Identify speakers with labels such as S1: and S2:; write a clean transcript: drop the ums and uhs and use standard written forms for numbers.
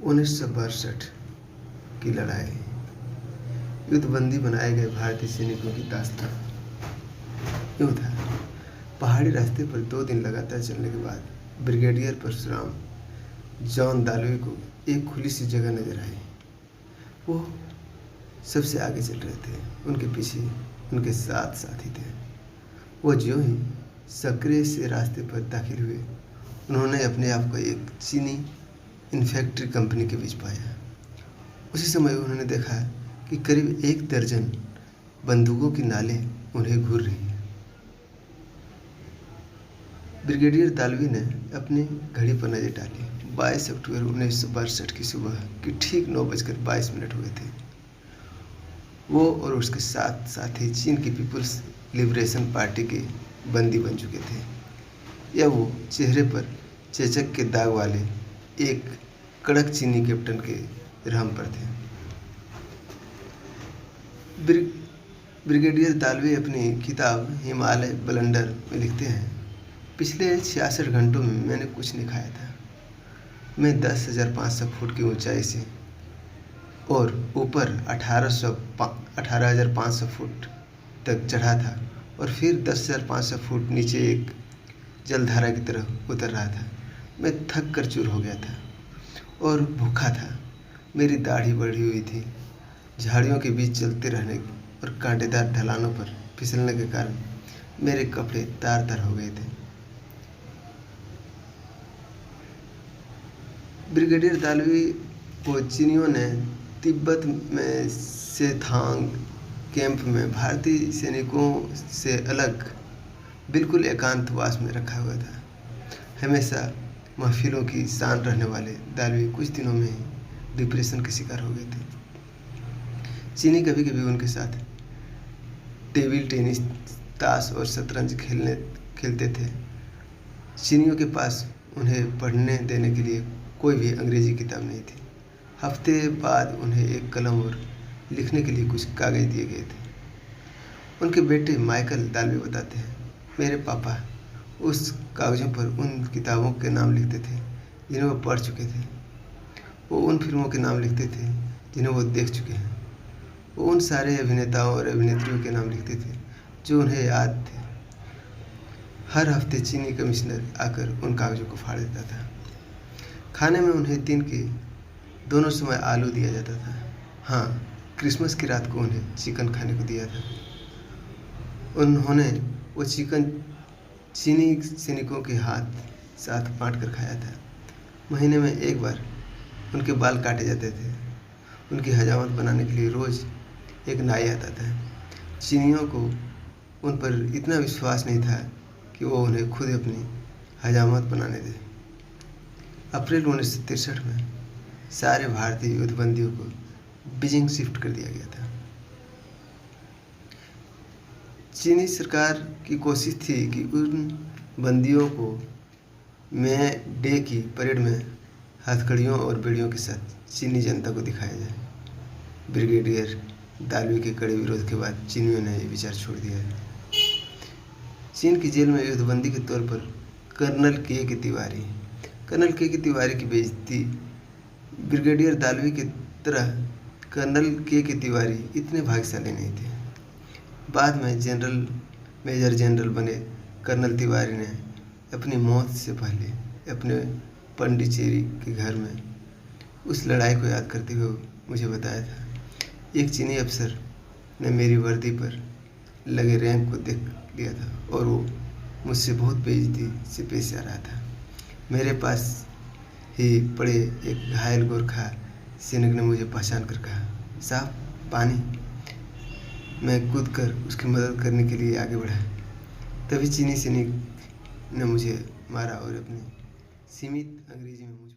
S1: 1962 की लड़ाई, युद्धबंदी बनाए गए भारतीय सैनिकों की दास्तान। यूँ था, पहाड़ी रास्ते पर 2 दिन लगातार चलने के बाद ब्रिगेडियर परशुराम जॉन दालवी को एक खुली सी जगह नजर आई। वो सबसे आगे चल रहे थे, उनके पीछे उनके 7 साथी थे। वो ज्यों ही सक्रिय से रास्ते पर दाखिल हुए, उन्होंने अपने आप को एक चीनी इन्फैक्ट्री कंपनी के बीच पाया। उसी समय उन्होंने देखा कि करीब 1 दर्जन बंदूकों की नालें उन्हें घूर रही हैं। ब्रिगेडियर दालवी ने अपनी घड़ी पर नजर डाली। 22 अक्टूबर 1962 की सुबह की ठीक 9:22 हुए थे। वो और उसके 7 साथी चीन की पीपुल्स लिबरेशन पार्टी के बंदी बन चुके थे, या वो चेहरे पर चेचक के दाग वाले एक कड़क चीनी कैप्टन के रहम पर थे। ब्रिगेडियर दालवी अपनी किताब हिमालय ब्लंडर में लिखते हैं, पिछले 66 घंटों में मैंने कुछ नहीं खाया था। मैं 10,500 फुट की ऊंचाई से और ऊपर 18,500 फुट तक चढ़ा था और फिर 10,500 फुट नीचे एक जलधारा की तरफ उतर रहा था। मैं थक कर चूर हो गया था और भूखा था। मेरी दाढ़ी बढ़ी हुई थी। झाड़ियों के बीच चलते रहने और कांटेदार ढलानों पर फिसलने के कारण मेरे कपड़े तार तार हो गए थे। ब्रिगेडियर दालवी को चीनियों ने तिब्बत में सेथांग कैंप में भारतीय सैनिकों से अलग बिल्कुल एकांतवास में रखा हुआ था। हमेशा महफिलों की शान रहने वाले दालवी कुछ दिनों में ही डिप्रेशन के शिकार हो गए थे। चीनी कभी कभी उनके साथ टेबल टेनिस, ताश और शतरंज खेलते थे। चीनियों के पास उन्हें पढ़ने देने के लिए कोई भी अंग्रेजी किताब नहीं थी। हफ्ते बाद उन्हें एक कलम और लिखने के लिए कुछ कागज दिए गए थे। उनके बेटे माइकल दालवी बताते हैं, मेरे पापा उस कागजों पर उन किताबों के नाम लिखते थे जिन्हें वो पढ़ चुके थे। वो उन फिल्मों के नाम लिखते थे जिन्हें वो देख चुके हैं। वो उन सारे अभिनेताओं और अभिनेत्रियों के नाम लिखते थे जो उन्हें याद थे। हर हफ्ते चीनी कमिश्नर आकर उन कागजों को फाड़ देता था। खाने में उन्हें दिन के दोनों समय आलू दिया जाता था। हाँ, क्रिसमस की रात को उन्हें चिकन खाने को दिया था। उन्होंने वो चिकन चीनी सैनिकों के साथ बांट कर खाया था। महीने में एक बार उनके बाल काटे जाते थे। उनकी हजामत बनाने के लिए रोज़ एक नाई आता था। चीनियों को उन पर इतना विश्वास नहीं था कि वो उन्हें खुद अपनी हजामत बनाने दें। अप्रैल 1963 में सारे भारतीय युद्धबंदियों को बीजिंग शिफ्ट कर दिया गया था। चीनी सरकार की कोशिश थी कि उन बंदियों को मे डे की परेड में हथकड़ियों और बेड़ियों के साथ चीनी जनता को दिखाया जाए। ब्रिगेडियर दालवी के कड़े विरोध के बाद चीनियों ने ये विचार छोड़ दिया है। चीन की जेल में युद्धबंदी के तौर पर कर्नल के तिवारी की बेइज्जती। ब्रिगेडियर दालवी की तरह कर्नल के तिवारी इतने भाग्यशाली नहीं थे। बाद में मेजर जनरल बने कर्नल तिवारी ने अपनी मौत से पहले अपने पंडिचेरी के घर में उस लड़ाई को याद करते हुए मुझे बताया था, एक चीनी अफसर ने मेरी वर्दी पर लगे रैंक को देख लिया था और वो मुझसे बहुत बेइज्जती से पेश आ रहा था। मेरे पास ही पड़े एक घायल गोरखा सैनिक ने मुझे पहचान कर कहा, साहब पानी। मैं कूद कर उसकी मदद करने के लिए आगे बढ़ा। तभी चीनी सैनिक ने मुझे मारा और अपनी सीमित अंग्रेजी में मुझ